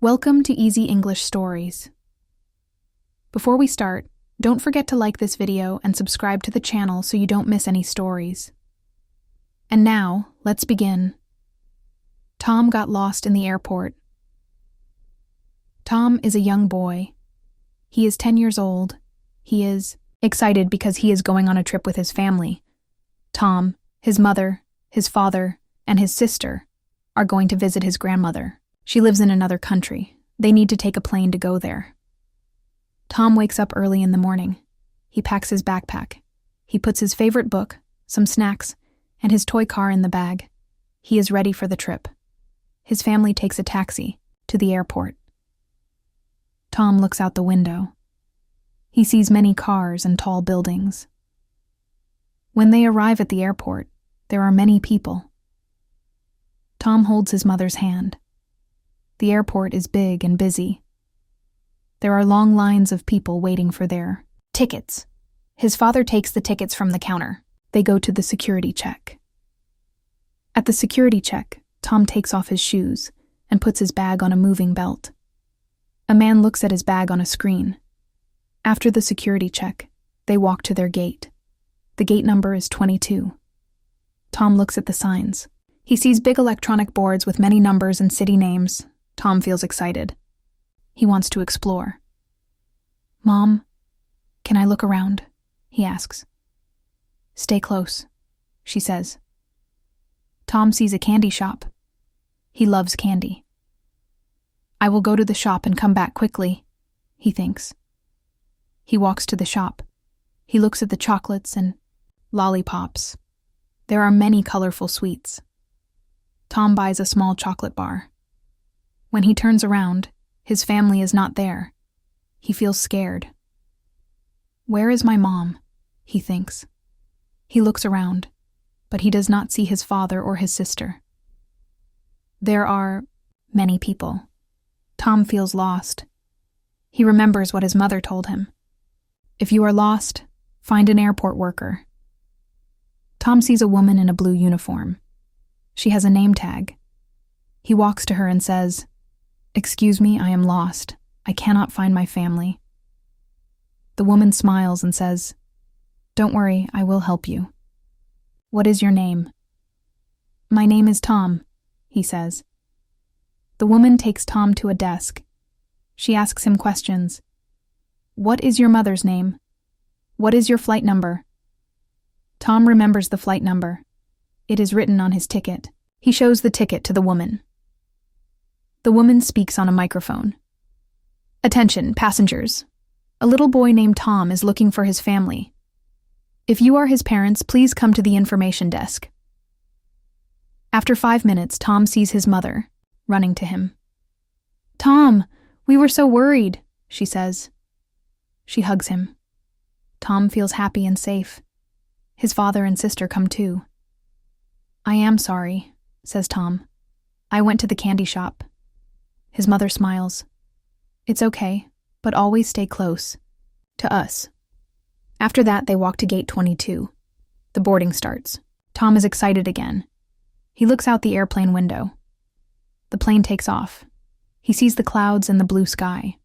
Welcome to Easy English Stories. Before we start, don't forget to like this video and subscribe to the channel so you don't miss any stories. And now, let's begin. Tom got lost in the airport. Tom is a young boy. He is 10 years old. He is excited because he is going on a trip with his family. Tom, his mother, his father, and his sister are going to visit his grandmother. She lives in another country. They need to take a plane to go there. Tom wakes up early in the morning. He packs his backpack. He puts his favorite book, some snacks, and his toy car in the bag. He is ready for the trip. His family takes a taxi to the airport. Tom looks out the window. He sees many cars and tall buildings. When they arrive at the airport, there are many people. Tom holds his mother's hand. The airport is big and busy. There are long lines of people waiting for their tickets. His father takes the tickets from the counter. They go to the security check. At the security check, Tom takes off his shoes and puts his bag on a moving belt. A man looks at his bag on a screen. After the security check, they walk to their gate. The gate number is 22. Tom looks at the signs. He sees big electronic boards with many numbers and city names. Tom feels excited. He wants to explore. "Mom, can I look around?" he asks. "Stay close," she says. Tom sees a candy shop. He loves candy. "I will go to the shop and come back quickly," he thinks. He walks to the shop. He looks at the chocolates and lollipops. There are many colorful sweets. Tom buys a small chocolate bar. When he turns around, his family is not there. He feels scared. "Where is my mom?" he thinks. He looks around, but he does not see his father or his sister. There are many people. Tom feels lost. He remembers what his mother told him. If you are lost, find an airport worker. Tom sees a woman in a blue uniform. She has a name tag. He walks to her and says, "Excuse me, I am lost. I cannot find my family." The woman smiles and says, "Don't worry, I will help you." "What is your name?" "My name is Tom," he says. The woman takes Tom to a desk. She asks him questions. "What is your mother's name? What is your flight number?" Tom remembers the flight number. It is written on his ticket. He shows the ticket to the woman. The woman speaks on a microphone. "Attention, passengers. A little boy named Tom is looking for his family. If you are his parents, please come to the information desk." After 5 minutes, Tom sees his mother, running to him. "Tom, we were so worried," she says. She hugs him. Tom feels happy and safe. His father and sister come too. "I am sorry," says Tom. "I went to the candy shop." His mother smiles. "It's okay, but always stay close to us." After that, they walk to gate 22. The boarding starts. Tom is excited again. He looks out the airplane window. The plane takes off. He sees the clouds and the blue sky.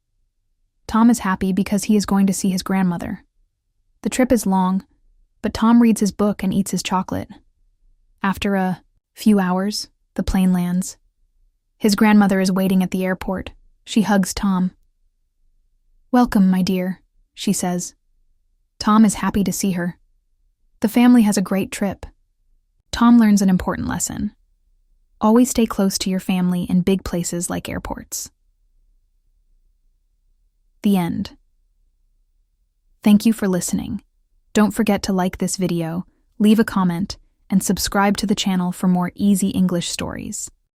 Tom is happy because he is going to see his grandmother. The trip is long, but Tom reads his book and eats his chocolate. After a few hours, the plane lands. His grandmother is waiting at the airport. She hugs Tom. "Welcome, my dear," she says. Tom is happy to see her. The family has a great trip. Tom learns an important lesson. Always stay close to your family in big places like airports. The end. Thank you for listening. Don't forget to like this video, leave a comment, and subscribe to the channel for more easy English stories.